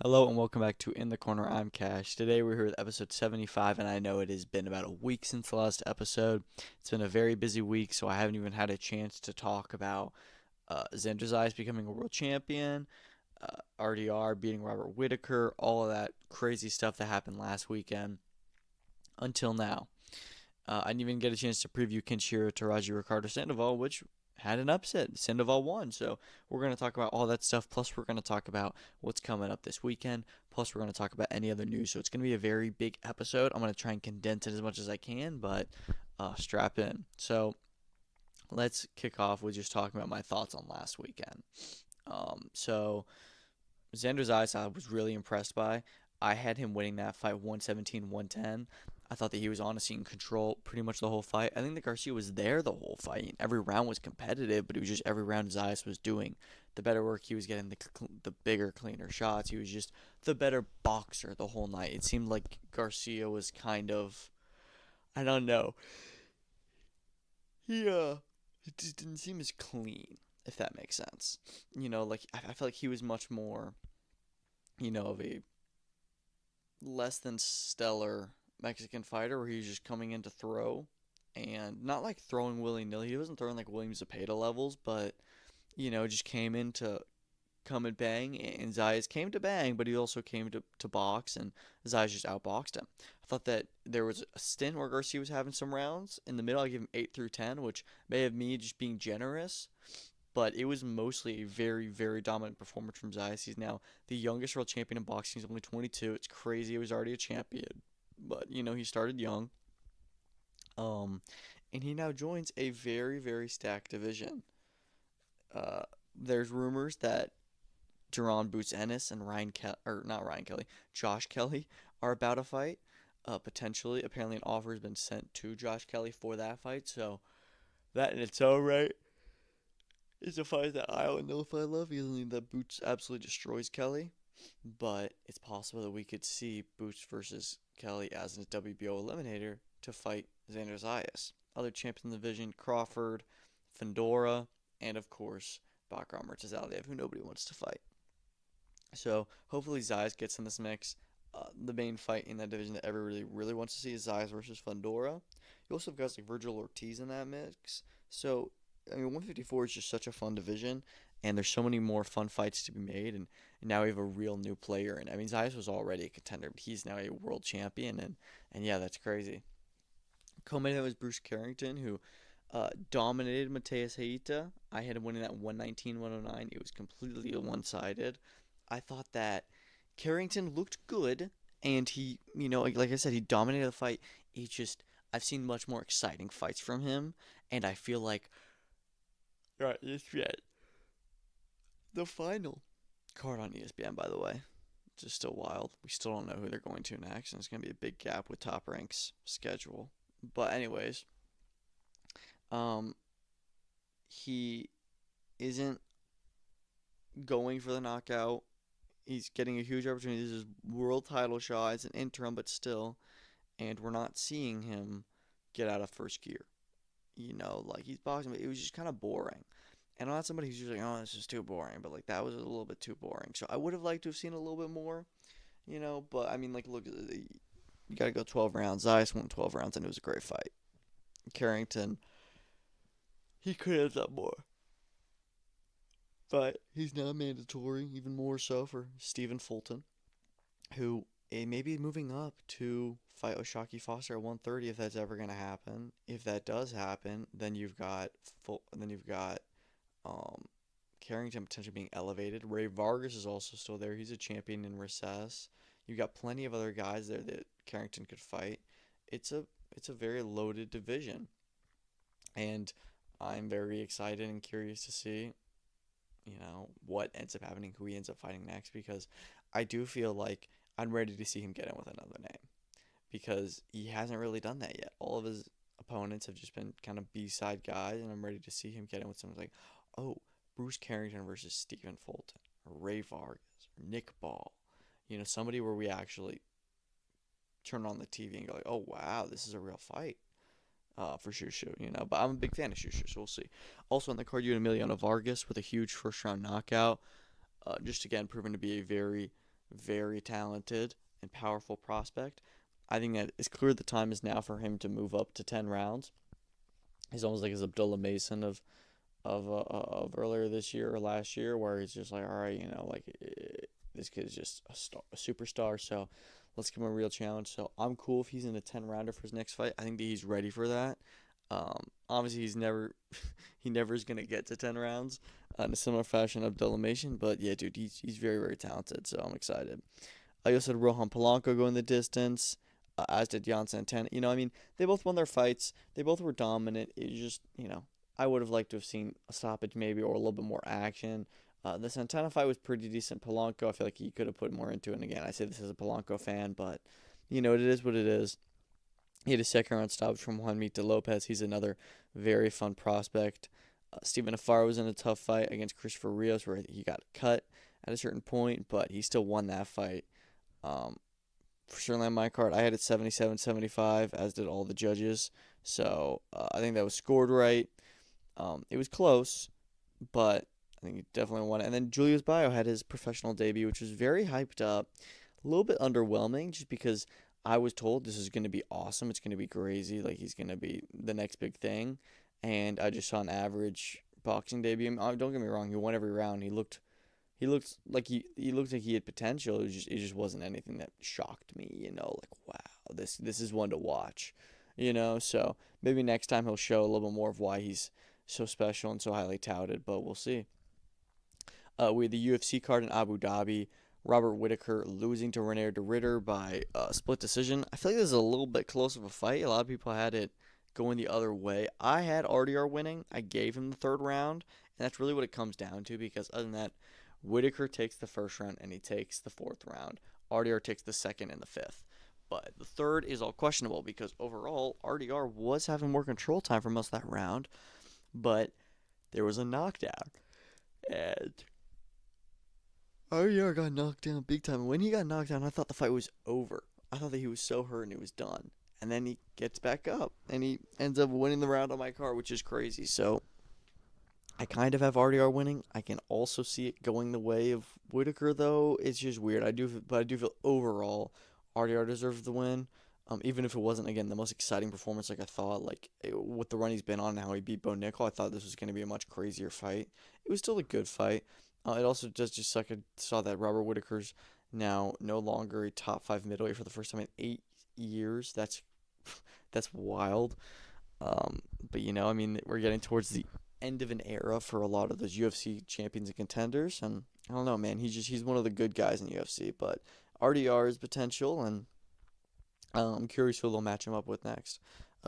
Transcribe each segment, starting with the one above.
Hello and welcome back to In the Corner. I'm Cash. Today we're here with episode 75, and I know it has been about a week since the last episode. It's been a very busy week, so I haven't even had a chance to talk about Xander Zayas becoming a world champion, RDR beating Robert Whittaker, all of that crazy stuff that happened last weekend until now. I didn't even get a chance to preview Kenshiro Teraji Ricardo Sandoval, which had an upset. Sandoval won. So we're going to talk about all that stuff. Plus, we're going to talk about what's coming up this weekend. Plus, we're going to talk about any other news. So it's going to be a very big episode. I'm going to try and condense it as much as I can, but strap in. So let's kick off with just talking about my thoughts on last weekend. So Xander Zayas, I was really impressed by. I had him winning that fight 117-110. I thought that he was honestly in control pretty much the whole fight. I think that Garcia was there the whole fight. Every round was competitive, but it was just every round Zayas was doing the better work. He was getting the bigger, cleaner shots. He was just the better boxer the whole night. It seemed like Garcia was kind of, I don't know. It just didn't seem as clean, if that makes sense. Like I feel like he was much more, of a less than stellar Mexican fighter where he's just coming in to throw and not like throwing willy nilly. He wasn't throwing like William Zepeda levels, but just came in to come and bang. And Zayas came to bang, but he also came to box, and Zayas just outboxed him. I thought that there was a stint where Garcia was having some rounds in the middle. I give him 8 through 10, which may have me just being generous, but it was mostly a very, very dominant performance from Zayas. He's now the youngest world champion in boxing. He's only 22. It's crazy. He was already a champion, but he started young. Um, and he now joins a very, very stacked division. There's rumors that Duran Boots Ennis and Ryan Kelly, or not Ryan Kelly, Josh Kelly are about to fight. Potentially, apparently, an offer has been sent to Josh Kelly for that fight. So that in its own right is a fight that I don't know if I love. Either that Boots absolutely destroys Kelly, but it's possible that we could see Boots versus Kelly as a WBO eliminator to fight Xander Zayas. Other champions in the division: Crawford, Fedora, and of course Bakram Murtazaliev, who nobody wants to fight. So hopefully Zayas gets in this mix. The main fight in that division that everybody really wants to see is Zayas versus Fedora. You also have guys like Virgil Ortiz in that mix. So I mean, 154 is just such a fun division, and there's so many more fun fights to be made. And now we have a real new player. And I mean, Zayas was already a contender, but he's now a world champion, and yeah, that's crazy. Co-main event was Bruce Carrington, who dominated Mateus Haita. I had him winning that 119-109. It was completely one-sided. I thought that Carrington looked good, and he, like I said, he dominated the fight. He just, I've seen much more exciting fights from him, and I feel like, right, ESPN, the final card on ESPN, by the way, just still wild. We still don't know who they're going to next, and it's gonna be a big gap with Top Rank's schedule. But anyways, um, he isn't going for the knockout. He's getting a huge opportunity. This is world title shot. It's an interim, but still, and we're not seeing him get out of first gear. Like he's boxing, but it was just kind of boring. And I'm not somebody who's usually, oh, this is too boring, but like that was a little bit too boring. So I would have liked to have seen a little bit more, But I mean, like, look, you got to go 12 rounds. Zayas won 12 rounds, and it was a great fight. Carrington, he could have done more, but he's not mandatory, even more so for Stephen Fulton, who may be moving up to fight Oshaki Foster at 130 if that's ever gonna happen. If that does happen, then you've got um, Carrington potentially being elevated. Ray Vargas is also still there. He's a champion in recess. You've got plenty of other guys there that Carrington could fight. It's a it's a very loaded division, and I'm very excited and curious to see what ends up happening, who he ends up fighting next, because I do feel like I'm ready to see him get in with another name because he hasn't really done that yet. All of his opponents have just been kind of B-side guys, and I'm ready to see him get in with someone like, oh, Bruce Carrington versus Stephen Fulton, or Ray Vargas, or Nick Ball. Somebody where we actually turn on the TV and go like, oh wow, this is a real fight. For Shushu, but I'm a big fan of Shushu, so we'll see. Also on the card, you had Emiliano Vargas with a huge first round knockout. Just again, proven to be a very very talented and powerful prospect. I think that it's clear the time is now for him to move up to 10 rounds. He's almost like his Abdullah Mason of earlier this year or last year, where he's just like, all right, like this kid's just a superstar. So let's give him a real challenge. So I'm cool if he's in a 10 rounder for his next fight. I think that he's ready for that. Obviously, he's never he never is gonna get to 10 rounds in a similar fashion Abdullah Mason. But yeah, dude, he's very very talented. So I'm excited. I also had Rohan Polanco go in the distance, as did Jan Santana. I mean, they both won their fights. They both were dominant. It was just, I would have liked to have seen a stoppage maybe or a little bit more action. The Santana fight was pretty decent. Polanco, I feel like he could have put more into it. And again, I say this as a Polanco fan, but, it is what it is. He had a second round stoppage from Juan Mita Lopez. He's another very fun prospect. Stephen Afaro was in a tough fight against Christopher Rios where he got cut at a certain point, but he still won that fight. For certainly on my card, I had it 77-75, as did all the judges. So I think that was scored right. It was close, but I think he definitely won it. And then Julius Baio had his professional debut, which was very hyped up. A little bit underwhelming, just because I was told this is going to be awesome. It's going to be crazy. Like, he's going to be the next big thing. And I just saw an average boxing debut. Don't get me wrong, he won every round. He looked like he had potential. It just wasn't anything that shocked me. Like, wow, this is one to watch. So maybe next time he'll show a little bit more of why he's so special and so highly touted. But we'll see. We had the UFC card in Abu Dhabi. Robert Whittaker losing to Reinier de Ridder by split decision. I feel like this is a little bit close of a fight. A lot of people had it going the other way. I had RDR winning. I gave him the third round, and that's really what it comes down to, because other than that, Whittaker takes the first round and he takes the fourth round. RDR takes the second and the fifth. But the third is all questionable because overall, RDR was having more control time for most of that round, but there was a knockdown. And RDR got knocked down big time. And when he got knocked down, I thought the fight was over. I thought that he was so hurt and he was done. And then he gets back up and he ends up winning the round on my card, which is crazy. So I kind of have RDR winning. I can also see it going the way of Whittaker, though. It's just weird. I do feel overall RDR deserves the win. Even if it wasn't, again, the most exciting performance like I thought, with the run he's been on and how he beat Bo Nickel, I thought this was going to be a much crazier fight. It was still a good fight. It also does just suck. I saw that Robert Whittaker's now no longer a top 5 middleweight for the first time in 8 years. That's wild. But I mean, we're getting towards the end of an era for a lot of those UFC champions and contenders, and I don't know, man. He's one of the good guys in the UFC, but RDR is potential, and I'm curious who they'll match him up with next.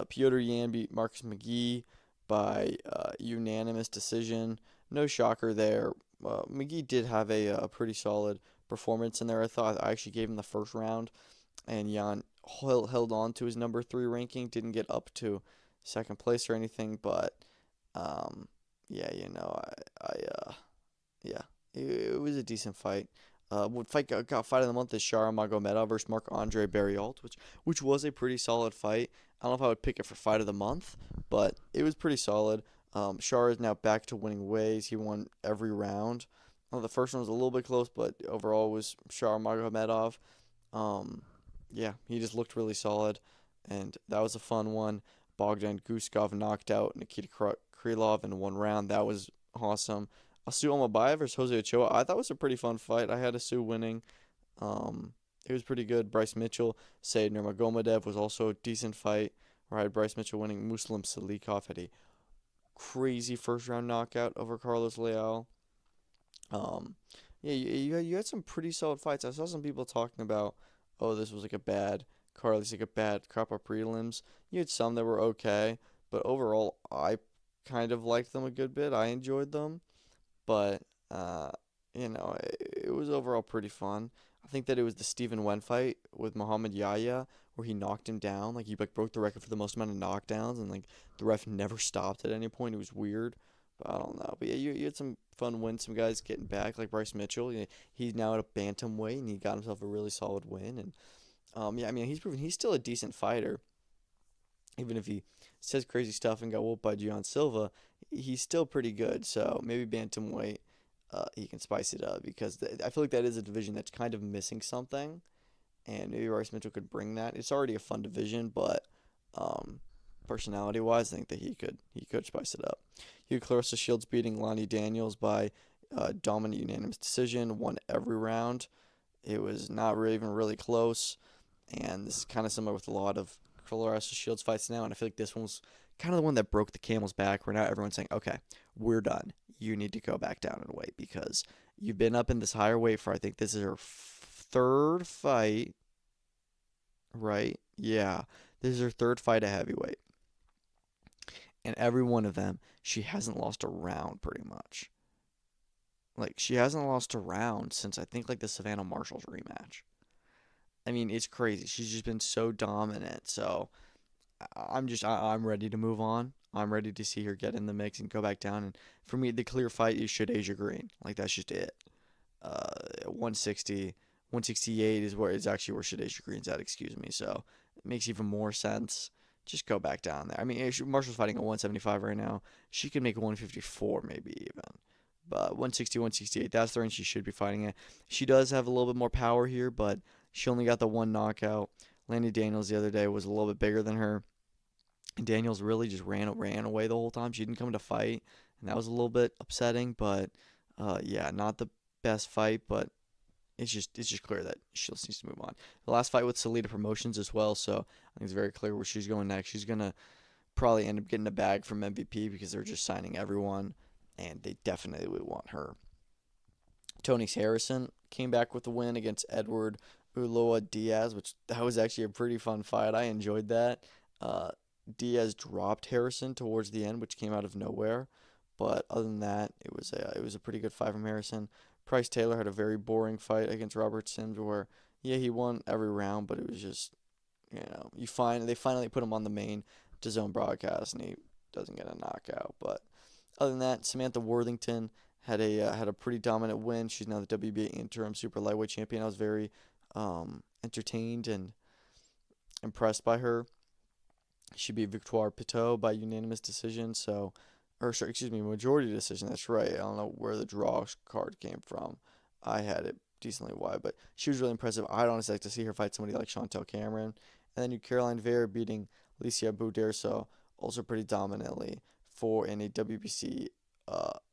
Piotr Yan beat Marcus McGee by unanimous decision. No shocker there. McGee did have a pretty solid performance in there. I thought I actually gave him the first round, and Yan held on to his number 3 ranking. Didn't get up to second place or anything, but yeah, it was a decent fight. What fight got fight of the month is Shara Magomedov versus Marc-Andre Barriault, which was a pretty solid fight. I don't know if I would pick it for fight of the month, but it was pretty solid. Shara is now back to winning ways. He won every round. The first one was a little bit close, but overall it was Shara Magomedov. Yeah, he just looked really solid, and that was a fun one. Bogdan Guskov knocked out Nikita Krylov in 1 round. That was awesome. Asu Omabayev versus Jose Ochoa. I thought was a pretty fun fight. I had Asu winning. It was pretty good. Bryce Mitchell, Said Nurmagomedov was also a decent fight. Where I had Bryce Mitchell winning. Muslim Salikov had a crazy first round knockout over Carlos Leal. Yeah, you had some pretty solid fights. I saw some people talking about, oh, this was like a bad card, like a bad crop of prelims. You had some that were okay, but overall, I kind of liked them a good bit. I enjoyed them, but it was overall pretty fun. I think that it was the Stephen Wen fight with Muhammad Yahya where he knocked him down. Like, he broke the record for the most amount of knockdowns, and the ref never stopped at any point. It was weird, but I don't know. But yeah, you had some fun wins. Some guys getting back, like Bryce Mitchell. He's now at a bantamweight, and he got himself a really solid win. And yeah, I mean, he's proven he's still a decent fighter. Even if he says crazy stuff and got whooped by Gian Silva, he's still pretty good. So maybe bantamweight he can spice it up because I feel like that is a division that's kind of missing something, and maybe Bryce Mitchell could bring that. It's already a fun division, but um, personality-wise, I think that he could spice it up. You had Claressa Shields beating Lonnie Daniels by dominant unanimous decision, won every round. It was not really even really close, and this is kind of similar with a lot of Claressa Shields fights now, and I feel like this one was kind of the one that broke the camel's back, where now everyone's saying, okay, we're done. You need to go back down in weight because you've been up in this higher weight for, I think this is her third fight, right? Yeah, this is her third fight at heavyweight. And every one of them, she hasn't lost a round pretty much. Like, she hasn't lost a round since I think like the Savannah Marshalls rematch. I mean, it's crazy. She's just been so dominant. So I'm ready to move on. I'm ready to see her get in the mix and go back down. And for me, the clear fight is should Asia Green. Like, that's just it. 160, 168 is where it's actually where Shadasia Green's at. Excuse me. So it makes even more sense. Just go back down there. I mean, Marshall's fighting at 175 right now. She could make 154 maybe even. But 160, 168, that's the range she should be fighting at. She does have a little bit more power here, but she only got the one knockout. Lanny Daniels the other day was a little bit bigger than her. And Daniels really just ran away the whole time. She didn't come to fight, and that was a little bit upsetting. But yeah, not the best fight, but it's just clear that she needs to move on. The last fight with Salida Promotions as well, so I think it's very clear where she's going next. She's gonna probably end up getting a bag from MVP because they're just signing everyone, and they definitely would want her. Tony Harrison came back with a win against Edward Ulloa Diaz, which that was actually a pretty fun fight. I enjoyed that. Uh, Diaz dropped Harrison towards the end, which came out of nowhere. But other than that, it was a pretty good fight from Harrison. Price Taylor had a very boring fight against Robert Sims, where yeah he won every round, but it was just they finally put him on the main DAZN broadcast, and he doesn't get a knockout. But other than that, Samantha Worthington had a pretty dominant win. She's now the WBA interim super lightweight champion. I was very entertained and impressed by her. She beat Victoire Pitot by unanimous decision. So, or sorry, excuse me, majority decision. That's right. I don't know where the draw card came from. I had it decently wide, but she was really impressive. I'd honestly like to see her fight somebody like Chantel Cameron. And then you Caroline Vare beating Alicia Bouderso also pretty dominantly in a WBC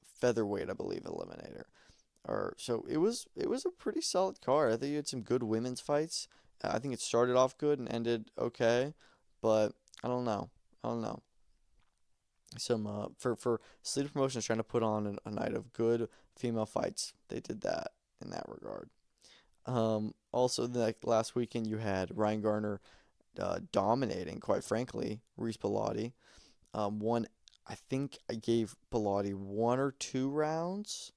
featherweight, I believe, eliminator. So it was a pretty solid card. I think you had some good women's fights. I think it started off good and ended okay, but I don't know. I don't know. Some for Sleeper Promotions trying to put on a night of good female fights. They did that in that regard. Also, last weekend you had Ryan Garner dominating, quite frankly, Reese Pilati. One, I think I gave Pilati 1 or 2 rounds.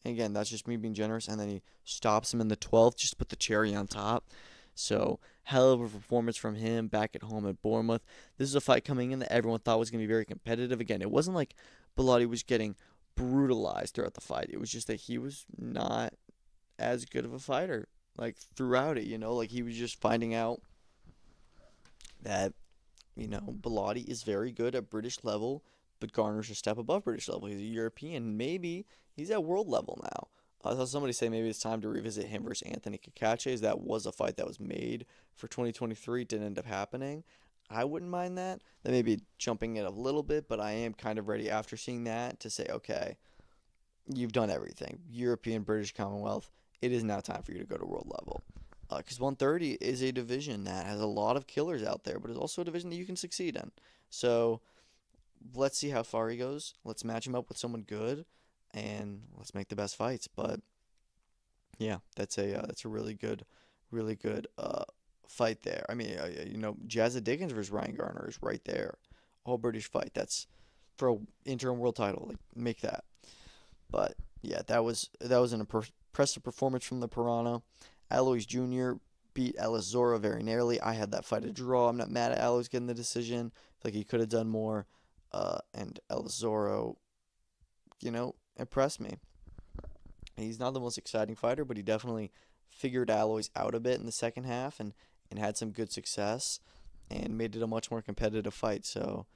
And again, that's just me being generous. And then he stops him in the 12th, just to put the cherry on top. So, hell of a performance from him back at home at Bournemouth. This is a fight coming in that everyone thought was going to be very competitive. Again, it wasn't like Pilati was getting brutalized throughout the fight. It was just that he was not as good of a fighter, like, throughout it, like he was just finding out that, Pilati is very good at British level, but Garner's a step above British level. He's a European. Maybe he's at world level now. I saw somebody say maybe it's time to revisit him versus Anthony Cacaces. That was a fight that was made for 2023. Didn't end up happening. I wouldn't mind that. That may be jumping it a little bit, but I am kind of ready after seeing that to say, okay, you've done everything. European, British, Commonwealth. It is now time for you to go to world level. Because 130 is a division that has a lot of killers out there, but it's also a division that you can succeed in. So let's see how far he goes. Let's match him up with someone good, and let's make the best fights. But yeah, that's a really good fight there. I mean, Jazza Dickens versus Ryan Garner is right there, all British fight. That's for an interim world title. Like, make that. But yeah, that was an impressive performance from the Piranha. Alois Jr. beat Elizora very narrowly. I had that fight a draw. I'm not mad at Alois getting the decision. I feel like he could have done more. And Elizoro, impressed me. He's not the most exciting fighter, but he definitely figured Alois out a bit in the second half and had some good success and made it a much more competitive fight. So,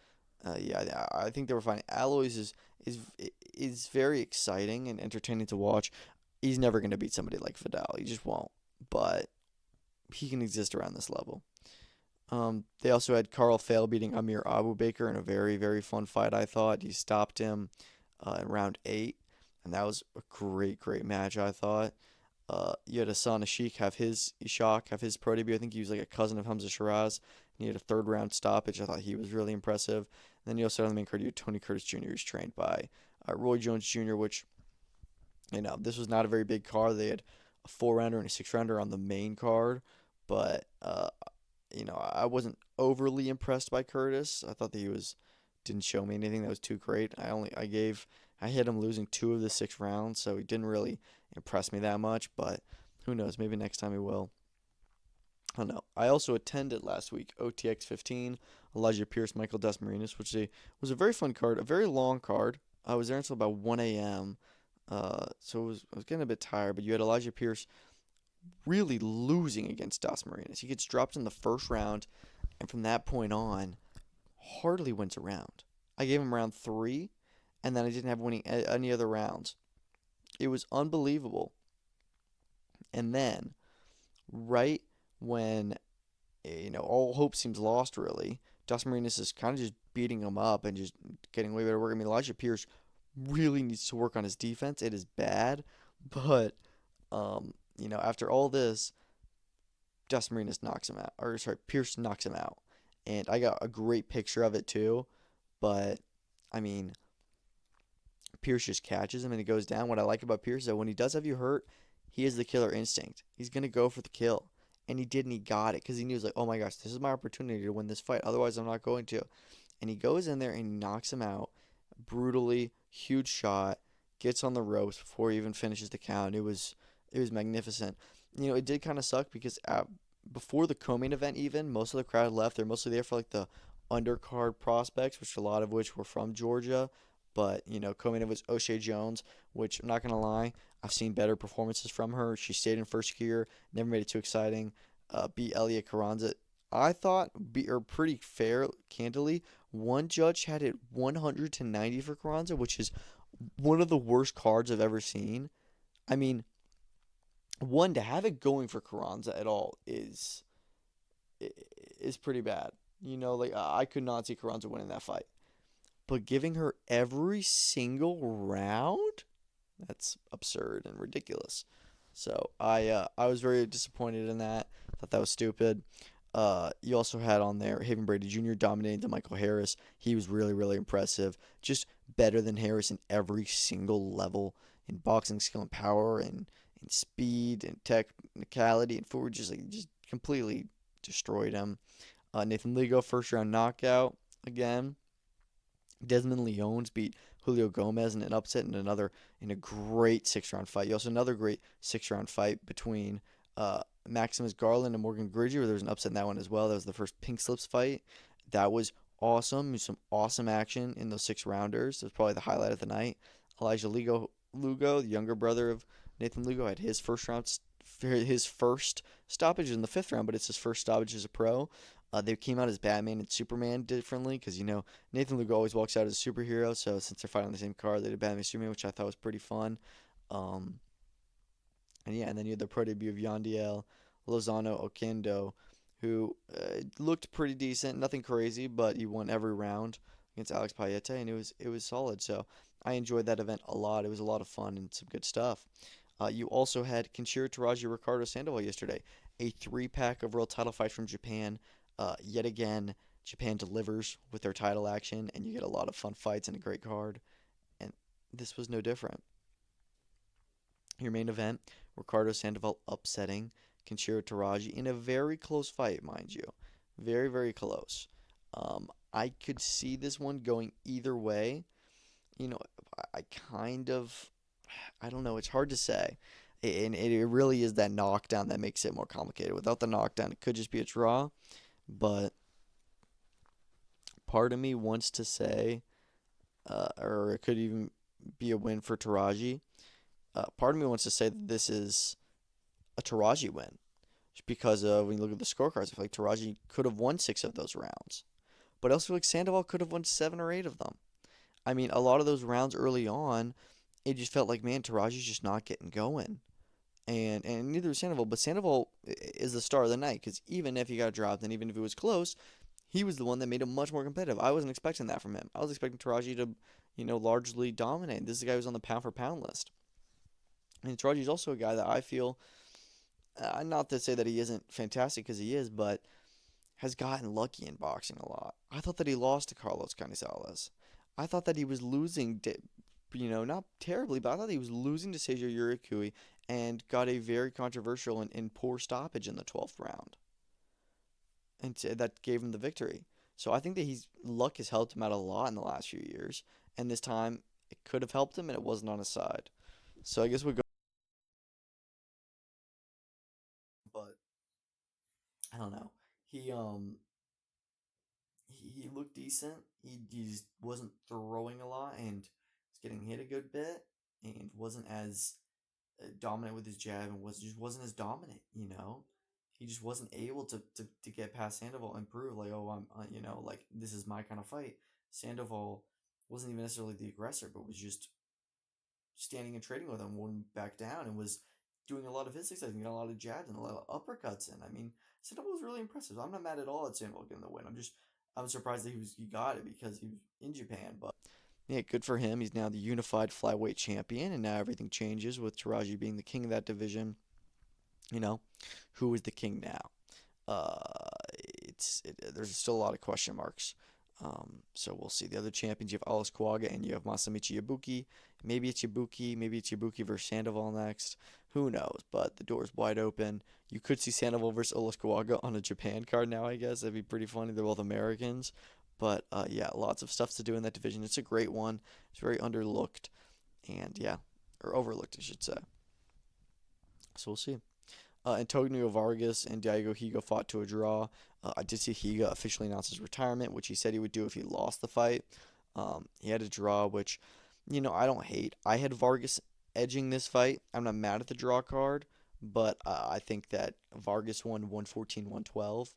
Yeah, I think they were fine. Alloys is is very exciting and entertaining to watch. He's never going to beat somebody like Vidal. He just won't. But he can exist around this level. They also had Carl Fail beating Amir Abubaker in a very, very fun fight, I thought. He stopped him in round 8, and that was a great, great match, I thought. You had Hassan Ashik have his pro debut. I think he was like a cousin of Hamza Shiraz. And he had a third round stoppage. I thought he was really impressive. And then you also had on the main card, you had Tony Curtis Jr., who's trained by Roy Jones Jr., which, this was not a very big card. They had a 4 rounder and a 6 rounder on the main card, but I wasn't overly impressed by Curtis. I thought that didn't show me anything that was too great. I hit him losing 2 of the 6 rounds, so he didn't really impress me that much. But who knows? Maybe next time he will. I don't know. I also attended last week OTX 15, Elijah Pierce, Michael Desmarinis, which was a very fun card, a very long card. I was there until about 1 a.m. So I was getting a bit tired, but you had Elijah Pierce really losing against Das Marinas. He gets dropped in the first round, and from that point on, hardly wins a round. I gave him round 3, and then I didn't have winning any other rounds. It was unbelievable. And then, right when all hope seems lost, really, Das Marinas is kind of just beating him up and just getting way better work. I mean, Elijah Pierce really needs to work on his defense. It is bad, but after all this, Das Marinas knocks him out. Or sorry, Pierce knocks him out. And I got a great picture of it too. But I mean, Pierce just catches him and he goes down. What I like about Pierce is that when he does have you hurt, he has the killer instinct. He's gonna go for the kill. And he did, and he got it because he knew, like, oh my gosh, this is my opportunity to win this fight. Otherwise, I'm not going to. And he goes in there and he knocks him out brutally. Huge shot. Gets on the ropes before he even finishes the count. It was magnificent. It did kind of suck because before the co-main event, even most of the crowd left. They're mostly there for like the undercard prospects, which a lot of which were from Georgia. But co-main event was O'Shea Jones, which I'm not gonna lie, I've seen better performances from her. She stayed in first gear, never made it too exciting. Beat Elia Carranza. I thought beat her pretty fair, candidly. One judge had it 100-90 for Carranza, which is one of the worst cards I've ever seen. I mean, one, to have it going for Carranza at all is pretty bad. Like, I could not see Carranza winning that fight. But giving her every single round, that's absurd and ridiculous. So I was very disappointed in that. Thought that was stupid. You also had on there Haven Brady Jr. dominating to Michael Harris. He was really, really impressive. Just better than Harris in every single level, in boxing skill and power, and in speed and technicality and footwork. Just completely destroyed him. Nathan Ligo, first round knockout again. Desmond Leones beat Julio Gomez in an upset in a great 6 round fight. You also another great 6 round fight between Maximus Garland and Morgan Griggy, where there was an upset in that one as well. That was the first pink slips fight. That was awesome. Some awesome action in those 6 rounders. It was probably the highlight of the night. Elijah Lugo, the younger brother of Nathan Lugo, had his first stoppage in the 5th round, but it's his first stoppage as a pro. They came out as Batman and Superman differently because, Nathan Lugo always walks out as a superhero. So since they're fighting on the same card, they did Batman and Superman, which I thought was pretty fun. And then you had the pro debut of Yandiel Lozano Okendo, who looked pretty decent. Nothing crazy, but he won every round against Alex Payete, and it was solid. So I enjoyed that event a lot. It was a lot of fun and some good stuff. You also had Kenshiro Teraji, Ricardo Sandoval yesterday. A 3-pack of world title fights from Japan. Yet again, Japan delivers with their title action, and you get a lot of fun fights and a great card. And this was no different. Your main event, Ricardo Sandoval upsetting Kenshiro Teraji in a very close fight, mind you. Very, very close. I could see this one going either way. I don't know. It's hard to say. And it really is that knockdown that makes it more complicated. Without the knockdown, it could just be a draw. But part of me wants to say, or it could even be a win for Teraji. Part of me wants to say that this is a Teraji win. Just because when you look at the scorecards, I feel like Teraji could have won 6 of those rounds. but I also feel like Sandoval could have won 7 or 8 of them. I mean, a lot of those rounds early on, it just felt like, man, Taraji's just not getting going. And neither is Sandoval, but Sandoval is the star of the night because even if he got dropped and even if it was close, he was the one that made him much more competitive. I wasn't expecting that from him. I was expecting Taraji to, largely dominate. This is a guy who's on the pound for pound list. And Taraji's also a guy that I feel, not to say that he isn't fantastic because he is, but has gotten lucky in boxing a lot. I thought that he lost to Carlos Canizales. I thought that he was losing, not terribly, but I thought he was losing to Seiji Yurikui and got a very controversial and poor stoppage in the 12th round. And that gave him the victory. So I think that he's luck has helped him out a lot in the last few years. And this time it could have helped him and it wasn't on his side. So I guess we'll go. But I don't know. He um he looked decent. He just wasn't throwing a lot and was getting hit a good bit and wasn't as dominant with his jab and just wasn't as dominant. He just wasn't able to get past Sandoval and prove like, oh, like this is my kind of fight. Sandoval wasn't even necessarily the aggressor, but was just standing and trading with him, wouldn't back down, and was doing a lot of his success and got a lot of jabs and a lot of uppercuts in. I mean, Sandoval was really impressive. I'm not mad at all at Sandoval getting the win. I'm surprised that he got it because he was in Japan, but yeah, good for him. He's now the unified flyweight champion, and now everything changes with Taraji being the king of that division. You know, who is the king now? There's still a lot of question marks. So we'll see. The other champions, you have Alice Kuaga and you have Masamichi Ibuki. Maybe it's Ibuki versus Sandoval next. Who knows? But the door's wide open. You could see Sandoval versus Alice Kuaga on a Japan card now, I guess. That'd be pretty funny. They're both Americans. But yeah, lots of stuff to do in that division. It's a great one. It's very underlooked. And yeah, or overlooked, I should say. So we'll see. Antonio Vargas and Diego Higa fought to a draw. I did see Higa officially announce his retirement, which he said he would do if he lost the fight. He had a draw, which, I don't hate. I had Vargas edging this fight. I'm not mad at the draw card, but I think that Vargas won 114, 112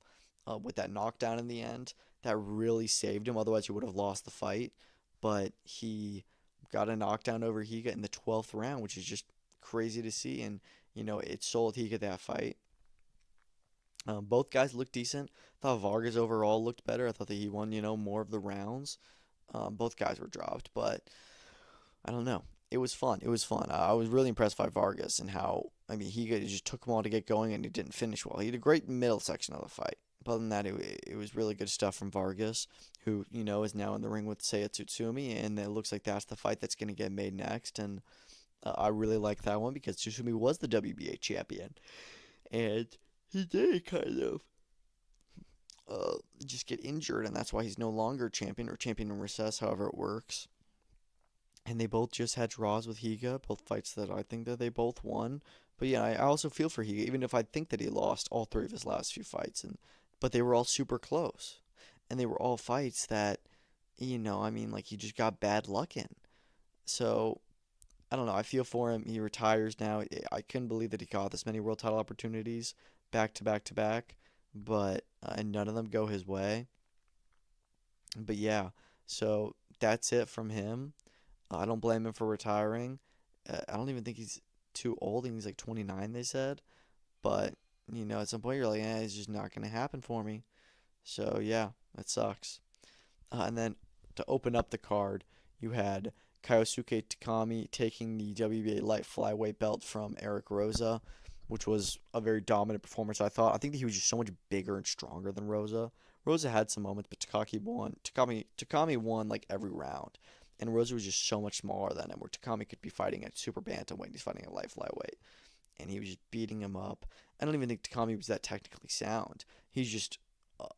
with that knockdown in the end. That really saved him. Otherwise, he would have lost the fight. But he got a knockdown over Higa in the 12th round, which is just crazy to see. And it sold Higa that fight. Both guys looked decent. I thought Vargas overall looked better. I thought that he won, more of the rounds. Both guys were dropped, but I don't know. It was fun. It was fun. I was really impressed by Vargas and how, I mean, he just took them all to get going and he didn't finish well. He had a great middle section of the fight. But other than that, it was really good stuff from Vargas, who, is now in the ring with Seiya Tsutsumi, and it looks like that's the fight that's going to get made next. And I really like that one because Tsutsumi was the WBA champion. And he did kind of just get injured, and that's why he's no longer champion or champion in recess, however it works. And they both just had draws with Higa, both fights that I think that they both won. But yeah, I also feel for Higa, even if I think that he lost all 3 of his last few fights, but they were all super close, and they were all fights that, I mean, like he just got bad luck in. So I don't know. I feel for him. He retires now. I couldn't believe that he got this many world title opportunities back to back to back, but and none of them go his way. But yeah, so that's it from him. I don't blame him for retiring. I don't even think he's too old. I think he's like 29, they said. But, at some point you're like, it's just not going to happen for me. So yeah, that sucks. And then to open up the card, you had Kyosuke Takami taking the WBA light flyweight belt from Eric Rosa, which was a very dominant performance, I thought. I think that he was just so much bigger and stronger than Rosa. Rosa had some moments, but Takami won like every round. And Rosa was just so much smaller than him, where Takami could be fighting at super bantamweight, he's fighting at light flyweight. And he was just beating him up. I don't even think Takami was that technically sound. He's just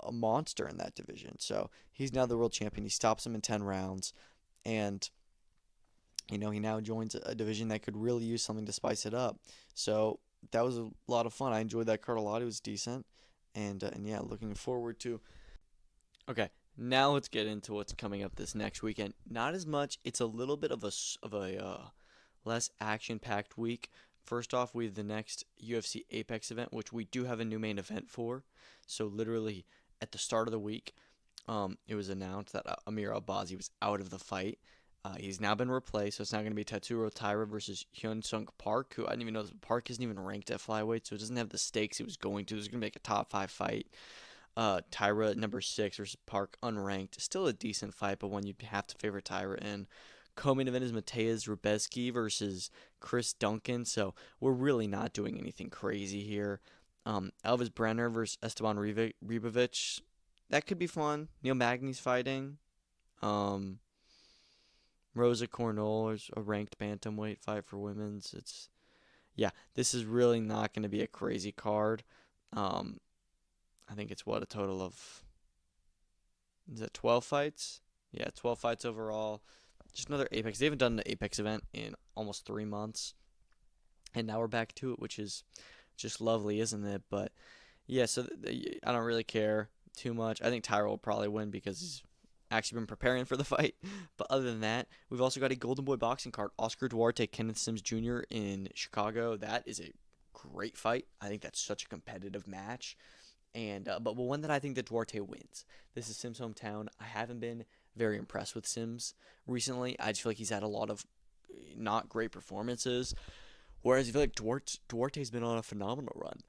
a monster in that division. So he's now the world champion. He stops him in 10 rounds. And he now joins a division that could really use something to spice it up. So that was a lot of fun. I enjoyed that card a lot. It was decent. And yeah, looking forward to. Okay, now let's get into what's coming up this next weekend. Not as much. It's a little bit of a less action-packed week. First off, we have the next UFC Apex event, which we do have a new main event for. So literally at the start of the week, it was announced that Amir Albazi was out of the fight. He's now been replaced, so it's now going to be Tatsuro Taira versus Hyun Sung Park, who I didn't even know Park isn't even ranked at flyweight, so it doesn't have the stakes he was going to. It was going to be like a top 5 fight. Taira number 6 versus Park unranked. Still a decent fight, but one you'd have to favor Taira in. Co-main event is Mateusz Rebecki versus Chris Duncan, so we're really not doing anything crazy here. Elvis Brenner versus Esteban Ribovic. That could be fun. Neil Magny's fighting. Rosa Cornell is a ranked bantamweight fight for women's. This is really not going to be a crazy card. I think it's a total of, is it 12 fights? Yeah, 12 fights overall. Just another Apex. They haven't done the Apex event in almost 3 months. And now we're back to it, which is just lovely, isn't it? But yeah, so I don't really care too much. I think Tyra will probably win because he's actually been preparing for the fight. But other than that, we've also got a Golden Boy boxing card. Oscar Duarte, Kenneth Sims Jr. in Chicago. That is a great fight. I think that's such a competitive match. And but one that I think that Duarte wins. This is Sims' hometown. I haven't been very impressed with Sims recently. I just feel like he's had a lot of not great performances. Whereas I feel like Duarte's been on a phenomenal run.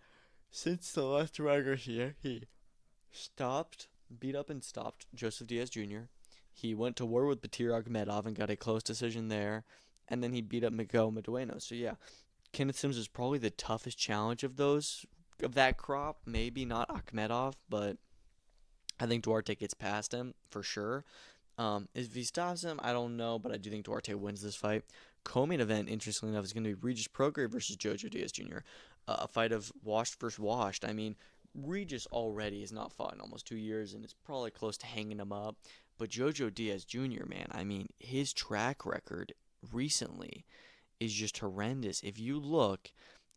Since the last regular year, he beat up and stopped Joseph Diaz Jr. He went to war with Batir Akhmedov and got a close decision there. And then he beat up Miguel Medueno. So yeah, Kenneth Sims is probably the toughest challenge of that crop. Maybe not Akhmedov, but I think Duarte gets past him for sure. If he stops him, I don't know, but I do think Duarte wins this fight. Co-main event, interestingly enough, is going to be Regis Prograis versus Jojo Diaz Jr. A fight of washed versus washed. I mean, Regis already has not fought in almost 2 years and is probably close to hanging him up. But Jojo Diaz Jr., man, I mean, his track record recently is just horrendous. If you look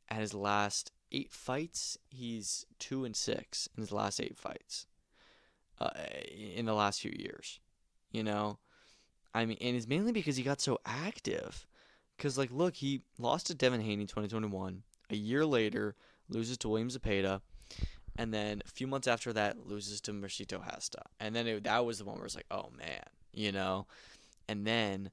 at his last 8 fights, he's 2-6 in his last 8 fights in the last few years. You know, I mean, and it's mainly because he got so active. Because, like, look, he lost to Devin Haney in 2021. A year later, loses to William Zepeda. And then a few months after that, loses to Mercito Hesta. And then that was the one where it's like, oh, man, you know. And then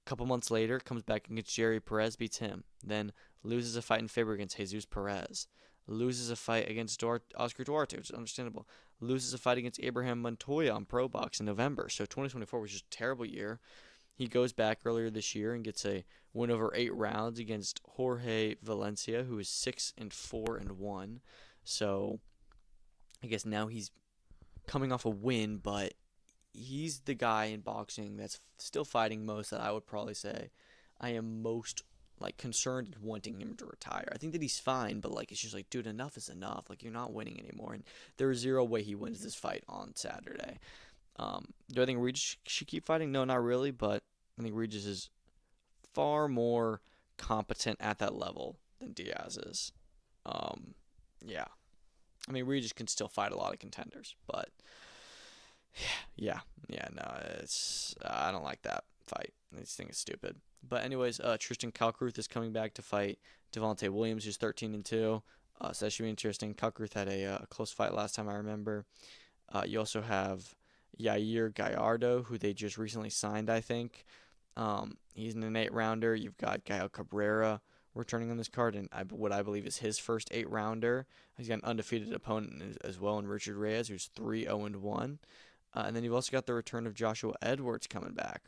a couple months later, comes back against Jerry Perez, beats him. Then loses a fight in February against Jesus Perez. Loses a fight against Oscar Duarte, which is understandable. Loses a fight against Abraham Montoya on Pro Box in November. So 2024 was just a terrible year. He goes back earlier this year and gets a win over 8 rounds against Jorge Valencia, who is 6-4-1. So I guess now he's coming off a win, but he's the guy in boxing that's still fighting most that I would probably say I am most concerned and wanting him to retire. I think that he's fine, but it's just like, dude, enough is enough. You're not winning anymore, and there is zero way he wins this fight on Saturday. Do I think Regis should keep fighting? No, not really, but I think Regis is far more competent at that level than Diaz is. Yeah. I mean, Regis can still fight a lot of contenders, but no, I don't like that fight. I just think it's stupid. But anyways, Tristan Kalkruth is coming back to fight Devontae Williams, who's 13-2. So that should be interesting. Kalkruth had a close fight last time I remember. You also have Yair Gallardo, who they just recently signed, I think. He's in an 8-rounder. You've got Gael Cabrera returning on this card, and what I believe is his first 8-rounder. He's got an undefeated opponent as well in Richard Reyes, who's 3-0-1. And then you've also got the return of Joshua Edwards coming back.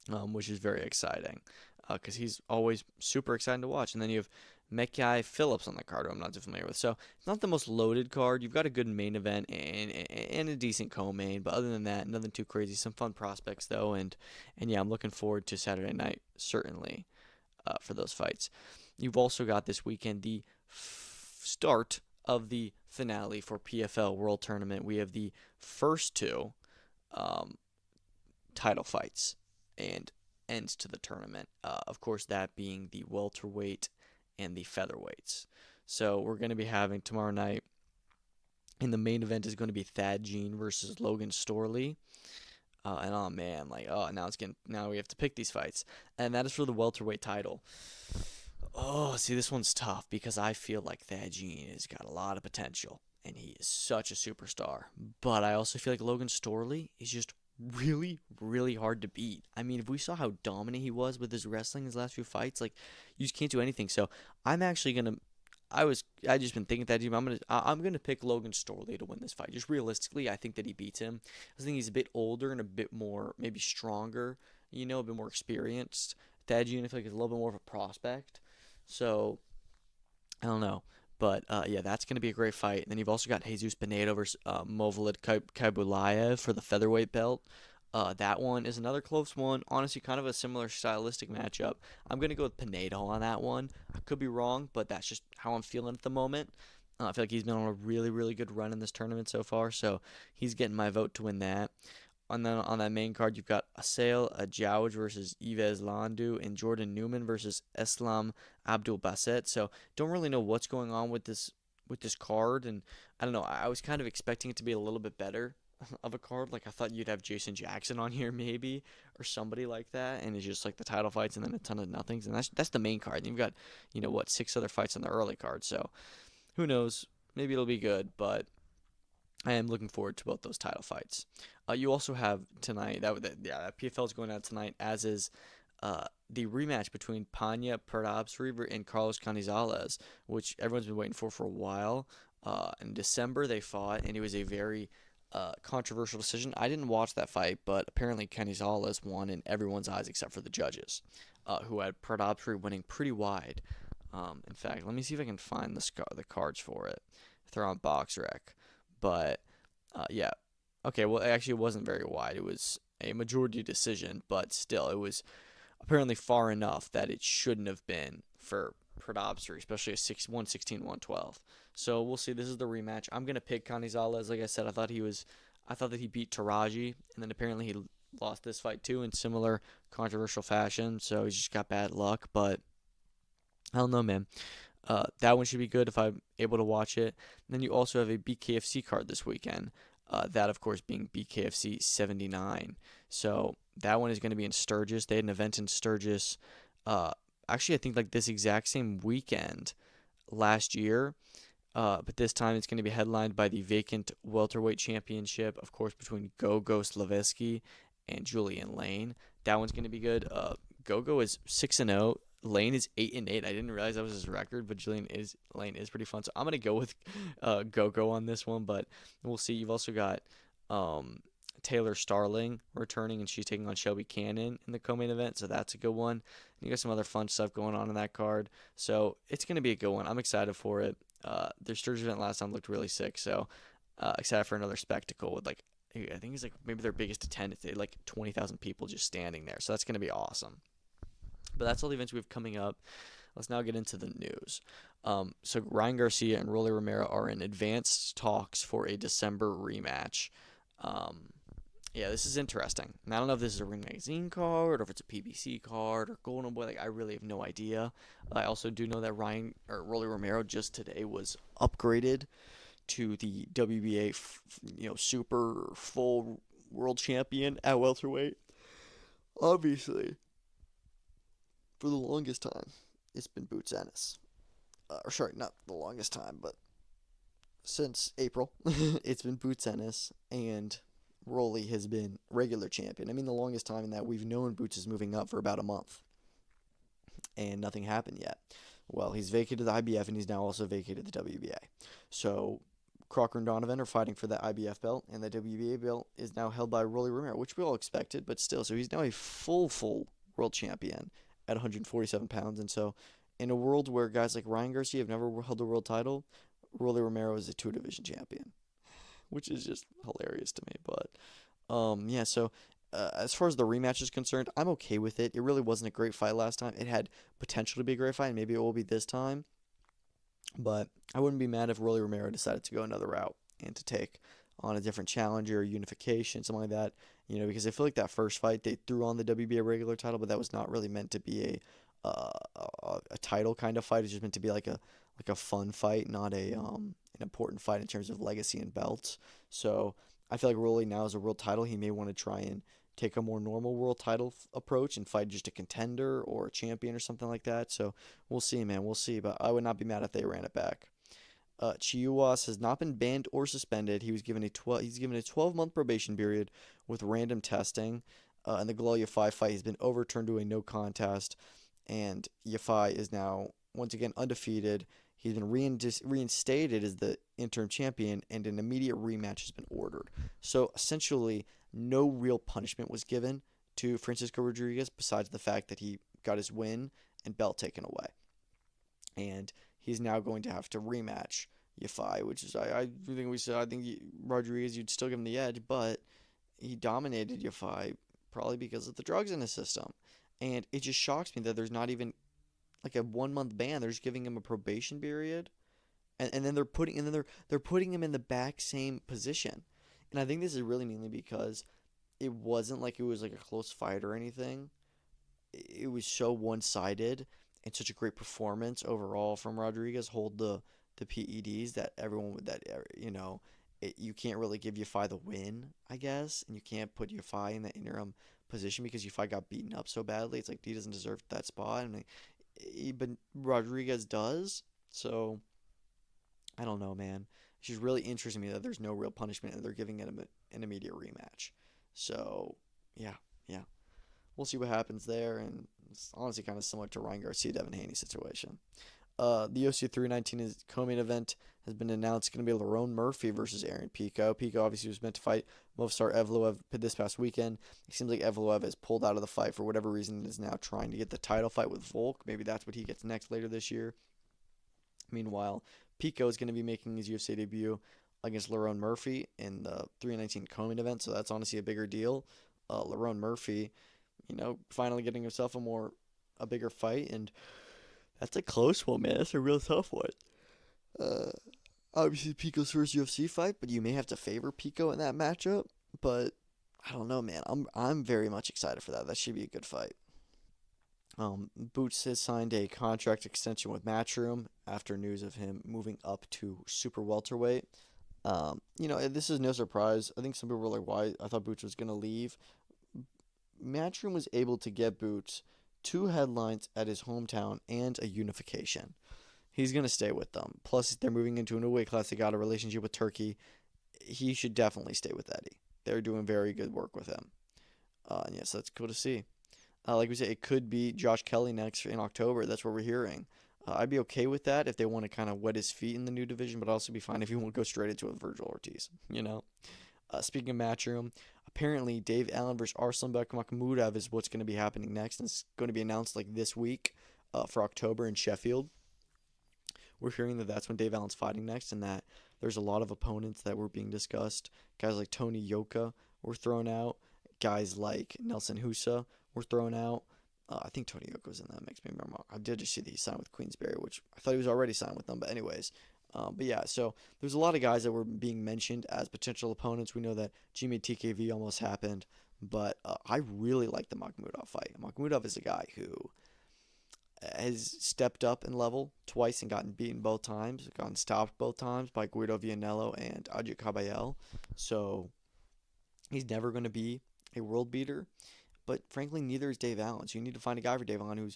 Which is very exciting because he's always super exciting to watch. And then you have Mekai Phillips on the card, who I'm not too familiar with. So it's not the most loaded card. You've got a good main event and a decent co-main, but other than that, nothing too crazy. Some fun prospects though, and yeah, I'm looking forward to Saturday night certainly for those fights. You've also got this weekend the start of the finale for PFL World Tournament. We have the first 2 title fights and ends to the tournament. Of course, that being the welterweight and the featherweights. So we're going to be having tomorrow night, and the main event is going to be Thad Jean versus Logan Storley. And oh man, now we have to pick these fights, and that is for the welterweight title. Oh, see, this one's tough because I feel like Thad Jean has got a lot of potential. and he is such a superstar. But I also feel like Logan Storley is just really, really hard to beat. I mean, if we saw how dominant he was with his wrestling his last few fights, like you just can't do anything. So I'm actually gonna. I just been thinking that, dude. I'm gonna pick Logan Storley to win this fight. Just realistically, I think that he beats him. I think he's a bit older and a bit more maybe stronger. A bit more experienced. Teraji, I feel like he's a little bit more of a prospect. So I don't know. But yeah, that's going to be a great fight. And then you've also got Jesus Pinedo versus Movlid Kybulaev for the featherweight belt. That one is another close one. Honestly, kind of a similar stylistic matchup. I'm going to go with Pinedo on that one. I could be wrong, but that's just how I'm feeling at the moment. I feel like he's been on a really, really good run in this tournament so far, so he's getting my vote to win that. And then on that main card, you've got Asael Ajauj versus Yves Landu and Jordan Newman versus Islam Abdul Basset. So don't really know what's going on with this card, and I don't know. I was kind of expecting it to be a little bit better of a card. Like I thought you'd have Jason Jackson on here maybe or somebody like that, and it's just like the title fights and then a ton of nothings, and that's the main card. And you've got 6 other fights on the early card. So who knows? Maybe it'll be good, but I am looking forward to both those title fights. You also have tonight that PFL is going out tonight, as is the rematch between Panya Pratapsri and Carlos Canizales, which everyone's been waiting for a while. In December they fought, and it was a very controversial decision. I didn't watch that fight, but apparently Canizales won in everyone's eyes except for the judges, who had Pratapsri winning pretty wide. In fact, let me see if I can find the cards for it. If they're on BoxRec. But yeah, okay. Well, actually, it wasn't very wide. It was a majority decision, but still, it was apparently far enough that it shouldn't have been for Pratapsri, especially a 116-112. So we'll see. This is the rematch. I'm gonna pick Canizales. Like I said, I thought that he beat Teraji, and then apparently he lost this fight too in similar controversial fashion. So he's just got bad luck. But I don't know, man. That one should be good if I'm able to watch it. And then you also have a BKFC card this weekend. That, of course, being BKFC 79. So that one is going to be in Sturgis. They had an event in Sturgis. Actually, I think like this exact same weekend last year. But this time it's going to be headlined by the vacant welterweight championship, of course, between Gogo Slaveski and Julian Lane. That one's going to be good. Gogo is 6-0. Lane is 8-8. I didn't realize that was his record, but Lane is pretty fun. So I'm gonna go with Gogo on this one, but we'll see. You've also got Taylor Starling returning, and she's taking on Shelby Cannon in the co-main event, so that's a good one. And you got some other fun stuff going on in that card, so it's gonna be a good one. I'm excited for it. Their Sturgis event last time looked really sick, so excited for another spectacle with like I think it's like maybe their biggest attendance. They had like 20,000 people just standing there, so that's gonna be awesome. But that's all the events we have coming up. Let's now get into the news. So Ryan Garcia and Rolly Romero are in advanced talks for a December rematch. Yeah, this is interesting. And I don't know if this is a Ring Magazine card or if it's a PBC card or Golden Boy. Like I really have no idea. I also do know that Rolly Romero just today was upgraded to the WBA, super full world champion at welterweight. Obviously, for the longest time, it's been Boots Ennis. Or sorry, not the longest time, but since April, it's been Boots Ennis, and Rolly has been regular champion. I mean, the longest time in that we've known Boots is moving up for about a month, and nothing happened yet. Well, he's vacated the IBF, and he's now also vacated the WBA. So Crocker and Donovan are fighting for that IBF belt, and the WBA belt is now held by Rolly Romero, which we all expected, but still. So he's now a full world champion at 147 pounds. And so in a world where guys like Ryan Garcia have never held a world title, Rolly Romero is a 2-division champion, which is just hilarious to me. But yeah, so as far as the rematch is concerned, I'm okay with it. It really wasn't a great fight last time. It had potential to be a great fight, and maybe it will be this time. But I wouldn't be mad if Rolly Romero decided to go another route and to take on a different challenger, unification, something like that. Because I feel like that first fight they threw on the WBA regular title, but that was not really meant to be a title kind of fight. It's just meant to be like a fun fight, not an important fight in terms of legacy and belts. So I feel like Rolly now is a world title. He may want to try and take a more normal world title approach and fight just a contender or a champion or something like that. So we'll see, man. We'll see. But I would not be mad if they ran it back. Chiuwas has not been banned or suspended. He's given a 12-month probation period with random testing. And the Galal Yafai fight has been overturned to a no contest, and Yafai is now once again undefeated. He's been reinstated as the interim champion, and an immediate rematch has been ordered. So essentially, no real punishment was given to Francisco Rodriguez besides the fact that he got his win and belt taken away. And he's now going to have to rematch Yafai, which is I think we said I think Rodriguez you'd still give him the edge, but he dominated Yafai probably because of the drugs in his system, and it just shocks me that there's not even like a 1 month ban. They're just giving him a probation period, and then they're putting him in the back same position, and I think this is really mainly because it wasn't like it was like a close fight or anything. It was so one sided and such a great performance overall from Rodriguez. Hold the PEDs that everyone would that you can't really give Yafai the win, I guess, and you can't put Yafai in the interim position because Yafai got beaten up so badly. It's like he doesn't deserve that spot, and but Rodriguez does. So I don't know, man. It's just really interesting to me that there's no real punishment and they're giving him an immediate rematch. So yeah, yeah, we'll see what happens there, and it's honestly kind of similar to Ryan Garcia Devin Haney situation. The UFC 319 co-main event has been announced. It's going to be Lerone Murphy versus Aaron Pico. Pico obviously was meant to fight Movsar Evloev this past weekend. It seems like Evloev has pulled out of the fight for whatever reason and is now trying to get the title fight with Volk. Maybe that's what he gets next later this year. Meanwhile, Pico is going to be making his UFC debut against Lerone Murphy in the 319 co-main event, so that's honestly a bigger deal. Lerone Murphy, finally getting himself a bigger fight, and that's a close one, man. That's a real tough one. Uh, Obviously Pico's first UFC fight, but you may have to favor Pico in that matchup. But I don't know, man. I'm very much excited for that. That should be a good fight. Boots has signed a contract extension with Matchroom after news of him moving up to super welterweight. This is no surprise. I think some people were like, "Why?" I thought Boots was gonna leave. Matchroom was able to get Boots two headlines at his hometown and a unification. He's going to stay with them. Plus, they're moving into a new weight class. They got a relationship with Turkey. He should definitely stay with Eddie. They're doing very good work with him. And yes, that's cool to see. Like we said, it could be Josh Kelly next in October. That's what we're hearing. I'd be okay with that if they want to kind of wet his feet in the new division, but I'd also be fine if he want to go straight into a Virgil Ortiz. Speaking of Matchroom, apparently Dave Allen versus Arslanbek Makhmudov is what's going to be happening next, and it's going to be announced like this week for October in Sheffield. We're hearing that that's when Dave Allen's fighting next, and that there's a lot of opponents that were being discussed. Guys like Tony Yoka were thrown out. Guys like Nelson Husa were thrown out. I think Tony Yoka was in that mix. Maybe I'm wrong. I did just see that he signed with Queensberry, which I thought he was already signed with them. But anyways, but yeah, so there's a lot of guys that were being mentioned as potential opponents. We know that Jimmy TKV almost happened, but I really like the Makhmudov fight. Makhmudov is a guy who has stepped up in level twice and gotten beaten both times, gotten stopped both times by Guido Vianello and Adjit Kabayel. So he's never going to be a world beater, but frankly, neither is Dave Allen. So you need to find a guy for Dave Allen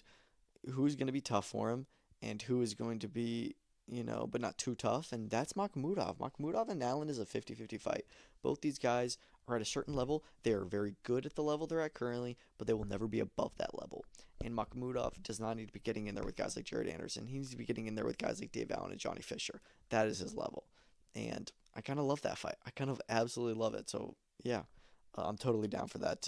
who's going to be tough for him and who is going to be, but not too tough. And that's Makhmudov. Makhmudov and Allen is a 50-50 fight. Both these guys are at a certain level. They are very good at the level they're at currently, but they will never be above that level. And Makhmudov does not need to be getting in there with guys like Jared Anderson. He needs to be getting in there with guys like Dave Allen and Johnny Fisher. That is his level. And I kind of love that fight. I kind of absolutely love it. So, yeah, I'm totally down for that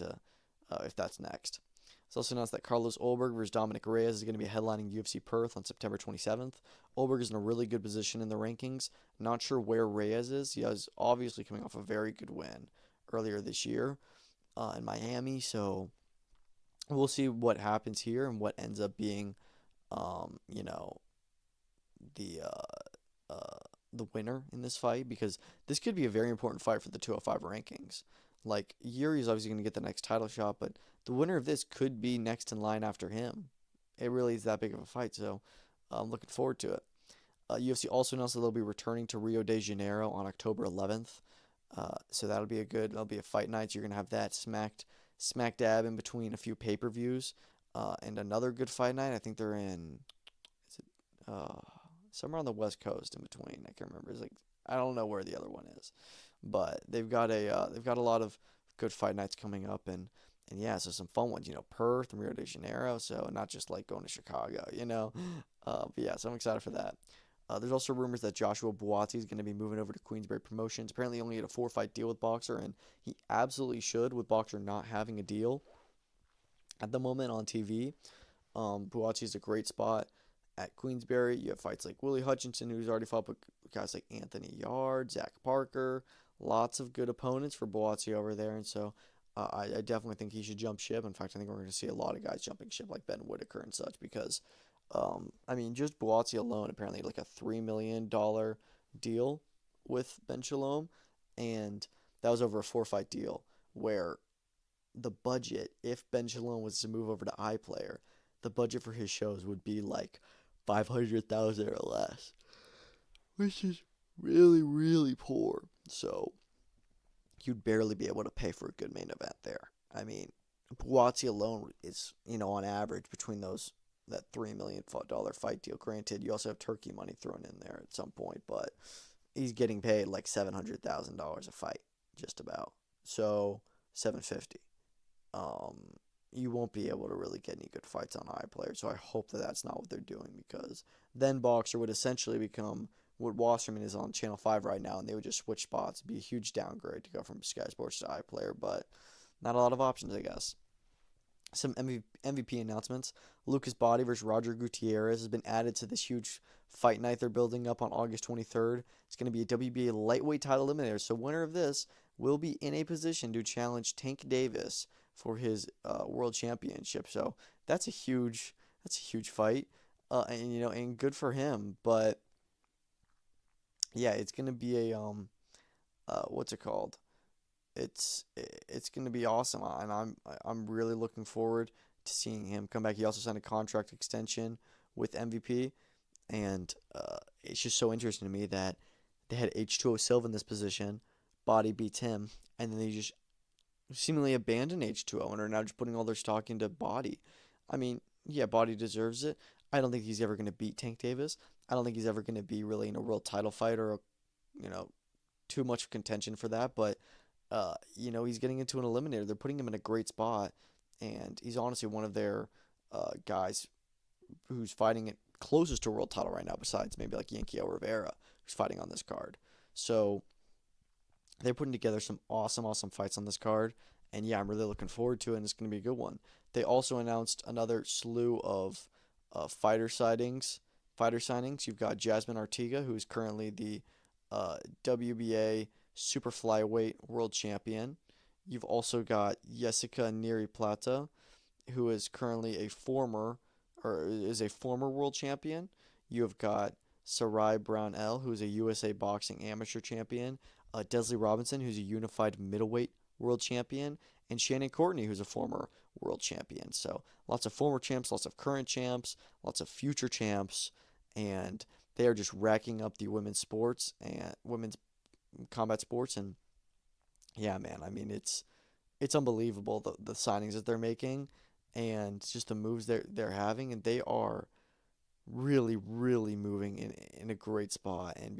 if that's next. It's also announced that Carlos Ulberg versus Dominic Reyes is going to be headlining UFC Perth on September 27th. Ulberg is in a really good position in the rankings. Not sure where Reyes is. He is obviously coming off a very good win earlier this year in Miami. So we'll see what happens here and what ends up being, the the winner in this fight, because this could be a very important fight for the 205 rankings. Like, Yuri's obviously going to get the next title shot, but the winner of this could be next in line after him. It really is that big of a fight, so I'm looking forward to it. UFC also announced that they'll be returning to Rio de Janeiro on October 11th. So that'll be a fight night. You're going to have that smack dab in between a few pay-per-views and another good fight night. I think they're in, is it somewhere on the West Coast in between. I can't remember. It's like I don't know where the other one is, but they've got a lot of good fight nights coming up, and yeah, so some fun ones. Perth and Rio de Janeiro. So not just like going to Chicago. But yeah, so I'm excited for that. There's also rumors that Joshua Buatsi is going to be moving over to Queensberry Promotions. Apparently, he only had a 4-fight deal with Boxer, and he absolutely should with Boxer not having a deal at the moment on TV. Buatsi is a great spot at Queensberry. You have fights like Willie Hutchinson, who's already fought with guys like Anthony Yard, Zach Parker. Lots of good opponents for Buatsi over there, and so I definitely think he should jump ship. In fact, I think we're going to see a lot of guys jumping ship like Ben Whittaker and such because, I mean, just Buatsi alone apparently like a $3 million deal with Ben Shalom, and that was over a 4-fight deal where the budget, if Ben Shalom was to move over to iPlayer, the budget for his shows would be like 500,000 or less, which is really, really poor. So you'd barely be able to pay for a good main event there. I mean, Buatsi alone is, on average between that $3 million fight deal. Granted, you also have turkey money thrown in there at some point, but he's getting paid like $700,000 a fight, just about. So 750. Um, you won't be able to really get any good fights on iPlayer. So I hope that that's not what they're doing because then Boxer would essentially become what Wasserman is on Channel 5 right now, and they would just switch spots. It'd be a huge downgrade to go from Sky Sports to iPlayer, but not a lot of options, I guess. Some MVP announcements. Lucas Body versus Roger Gutierrez has been added to this huge fight night they're building up on August 23rd. It's going to be a WBA lightweight title eliminator, so winner of this will be in a position to challenge Tank Davis for his world championship. So that's a huge fight, and good for him. But yeah, it's gonna be a what's it called? It's gonna be awesome, and I'm really looking forward to seeing him come back. He also signed a contract extension with MVP, and it's just so interesting to me that they had H2O Silva in this position, Body beats him, and then they just seemingly abandoned H2O and are now just putting all their stock into Body. I mean, yeah, Body deserves it. I don't think he's ever going to beat Tank Davis. I don't think he's ever going to be really in a real title fight or, you know, too much contention for that. But, he's getting into an eliminator. They're putting him in a great spot. And he's honestly one of their guys who's fighting it closest to a world title right now, besides maybe like Yankee Rivera, who's fighting on this card. So they're putting together some awesome, awesome fights on this card. And yeah, I'm really looking forward to it, and it's going to be a good one. They also announced another slew of fighter sightings. Fighter signings. You've got Jasmine Artiga, who is currently the WBA Super Flyweight World Champion. You've also got Jessica Neri Plata, who is currently a former world champion. You have got Sarai Brownell, who is a USA Boxing Amateur Champion. Desley Robinson, who's a unified middleweight world champion, and Shannon Courtney, who's a former world champion. So lots of former champs, lots of current champs, lots of future champs, and they are just racking up the women's sports and women's combat sports. And yeah, man, I mean it's unbelievable the signings that they're making and just the moves they're having, and they are really, really moving in a great spot and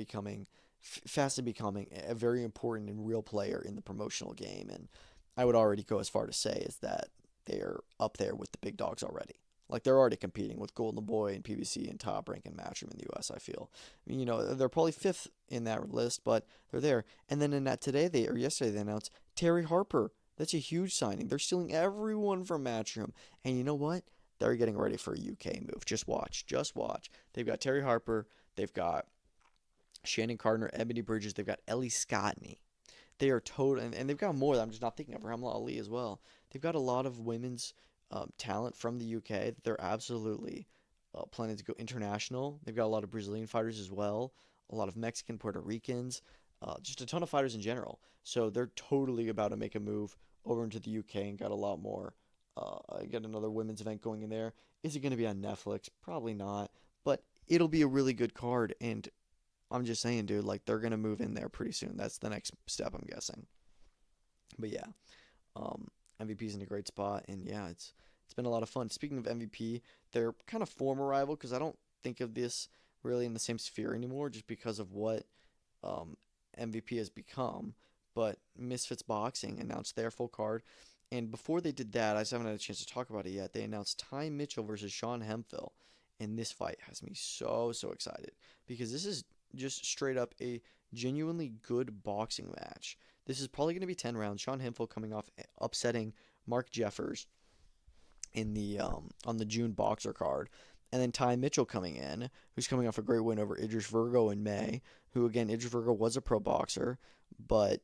fastly becoming a very important and real player in the promotional game. And I would already go as far to say is that they're up there with the big dogs already. Like they're already competing with Golden Boy and PBC and Top Rank and Matchroom in the U.S. I feel, I mean, they're probably fifth in that list, but they're there. And then in that yesterday they announced Terry Harper. That's a huge signing. They're stealing everyone from Matchroom, and you know what? They're getting ready for a UK move. Just watch. Just watch. They've got Terry Harper. They've got Shannon Gardner, Ebony Bridges. They've got Ellie Scottney. They are total, and they've got more that I'm just not thinking of. Ramla Ali as well. They've got a lot of women's talent from the UK that they're absolutely planning to go international. They've got a lot of Brazilian fighters as well, a lot of Mexican, Puerto Ricans, just a ton of fighters in general. So they're totally about to make a move over into the UK and got a lot more. Got another women's event going in there. Is it going to be on Netflix? Probably not, but it'll be a really good card. And I'm just saying, dude, like they're going to move in there pretty soon. That's the next step, I'm guessing. But yeah, MVP's in a great spot, and yeah, it's been a lot of fun. Speaking of MVP, their kind of former rival, because I don't think of this really in the same sphere anymore just because of what um, MVP has become. But Misfits Boxing announced their full card. And before they did that, I just haven't had a chance to talk about it yet. They announced Ty Mitchell versus Sean Hemphill. And this fight has me so excited because this is just straight up a genuinely good boxing match. This is probably going to be 10 rounds. Sean Hemphill coming off upsetting Mark Jeffers in the on the June Boxer card. And then Ty Mitchell coming in, who's coming off a great win over Idris Virgo in May, who again, Idris Virgo was a pro boxer, but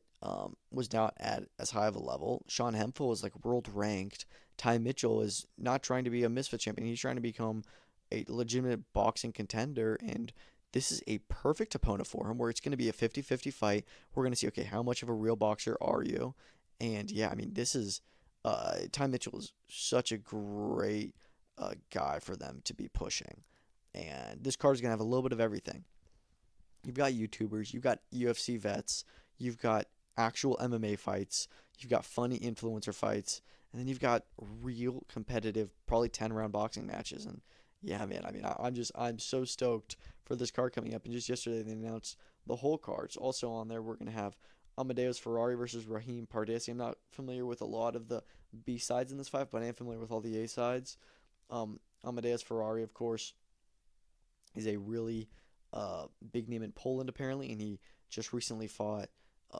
was not at as high of a level. Sean Hemphill is like world ranked. Ty Mitchell is not trying to be a misfit champion. He's trying to become a legitimate boxing contender, and this is a perfect opponent for him where it's going to be a 50-50 fight. We're going to see, okay, how much of a real boxer are you? And yeah, I mean, this is Ty Mitchell is such a great guy for them to be pushing. And this card is going to have a little bit of everything. You've got YouTubers, you've got UFC vets, you've got actual MMA fights, you've got funny influencer fights, and then you've got real competitive, probably 10-round boxing matches. And yeah, man, I mean, I'm so stoked for this card coming up. And just yesterday they announced the whole cards. Also on there, we're gonna have Amadeus Ferrari versus Raheem Pardesi. I'm not familiar with a lot of the B sides in this fight, but I am familiar with all the A sides. Amadeus Ferrari, of course, is a really big name in Poland apparently, and he just recently fought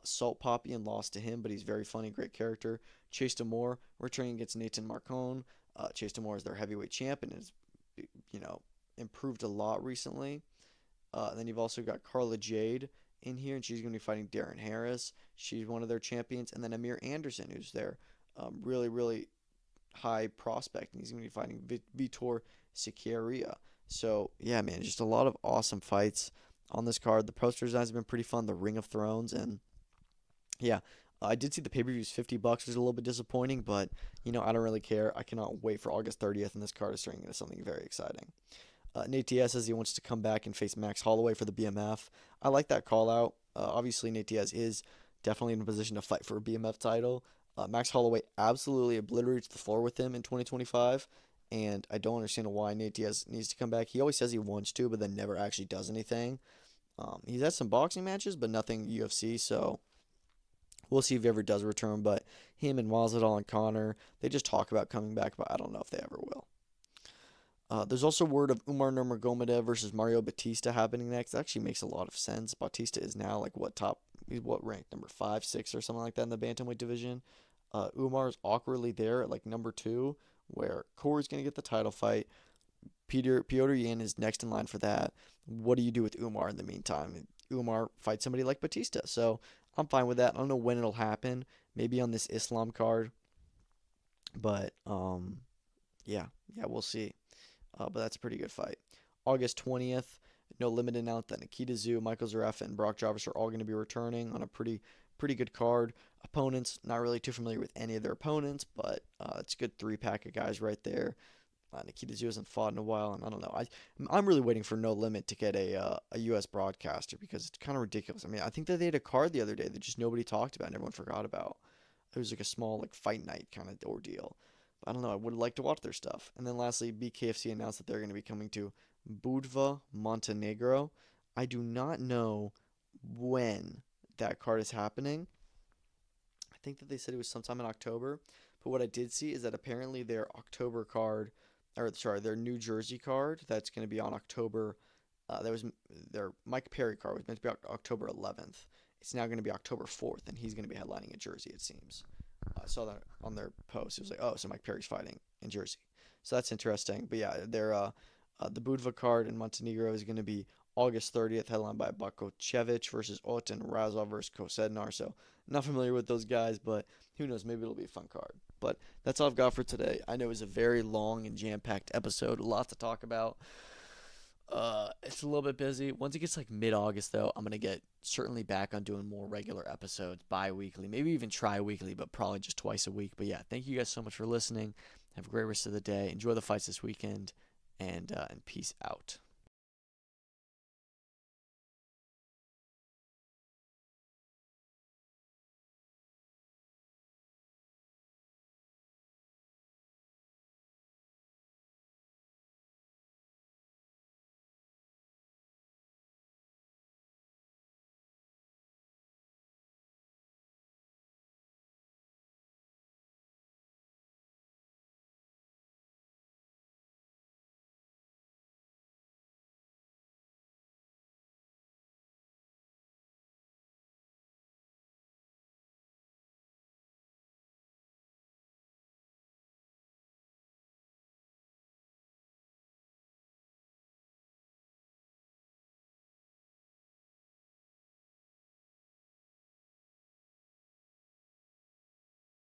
Salt Poppy and lost to him, but he's very funny, great character. Chase Demore returning against Nathan Marcon. Chase Demore is their heavyweight champ and has, improved a lot recently. And then you've also got Carla Jade in here, and she's going to be fighting Darren Harris. She's one of their champions. And then Amir Anderson, who's their really high prospect, and he's going to be fighting Vitor Siqueiria. So, yeah, man, just a lot of awesome fights on this card. The poster designs have been pretty fun. The Ring of Thrones, and yeah, I did see the pay-per-views $50, which is a little bit disappointing, but, I don't really care. I cannot wait for August 30th, and this card is turning into something very exciting. Nate Diaz says he wants to come back and face Max Holloway for the BMF. I like that call out. Obviously, Nate Diaz is definitely in a position to fight for a BMF title. Max Holloway absolutely obliterates the floor with him in 2025, and I don't understand why Nate Diaz needs to come back. He always says he wants to, but then never actually does anything. He's had some boxing matches, but nothing UFC, so we'll see if he ever does return. But him and Masvidal and Connor, they just talk about coming back, but I don't know if they ever will. There's also word of Umar Nurmagomedov versus Mario Batista happening next. That actually makes a lot of sense. Batista is now like he's ranked number 5, 6 or something like that in the bantamweight division. Umar is awkwardly there at like number 2, where Corey's going to get the title fight. Piotr Yan is next in line for that. What do you do with Umar in the meantime? Umar fights somebody like Batista, so I'm fine with that. I don't know when it'll happen. Maybe on this Islam card, but yeah, we'll see. But that's a pretty good fight. August 20th, No Limit announced that Nikita Tszyu, Michael Zarafa, and Brock Jarvis are all going to be returning on a pretty good card. Opponents, not really too familiar with any of their opponents, but it's a good 3-pack of guys right there. Nikita Tszyu hasn't fought in a while, and I don't know. I'm really waiting for No Limit to get a U.S. broadcaster because it's kind of ridiculous. I mean, I think that they had a card the other day that just nobody talked about and everyone forgot about. It was like a small like fight night kind of ordeal. I don't know. I would like to watch their stuff. And then lastly, BKFC announced that they're going to be coming to Budva, Montenegro. I do not know when that card is happening. I think that they said it was sometime in October. But what I did see is that apparently their October card, their New Jersey card that's going to be on October, that was their Mike Perry card was meant to be October 11th. It's now going to be October 4th, and he's going to be headlining in Jersey, it seems. I saw that on their post. It was like, oh, so Mike Perry's fighting in Jersey. So that's interesting. But yeah, the Budva card in Montenegro is going to be August 30th, headlined by Bakocevic versus Oten Razov versus Kosednar. So not familiar with those guys, but who knows? Maybe it'll be a fun card. But that's all I've got for today. I know it was a very long and jam-packed episode. A lot to talk about. It's a little bit busy. Once it gets like mid-August, though, I'm gonna get certainly back on doing more regular episodes, bi-weekly, maybe even tri-weekly, but probably just twice a week. But yeah, thank you guys so much for listening. Have a great rest of the day. Enjoy the fights this weekend, and peace out.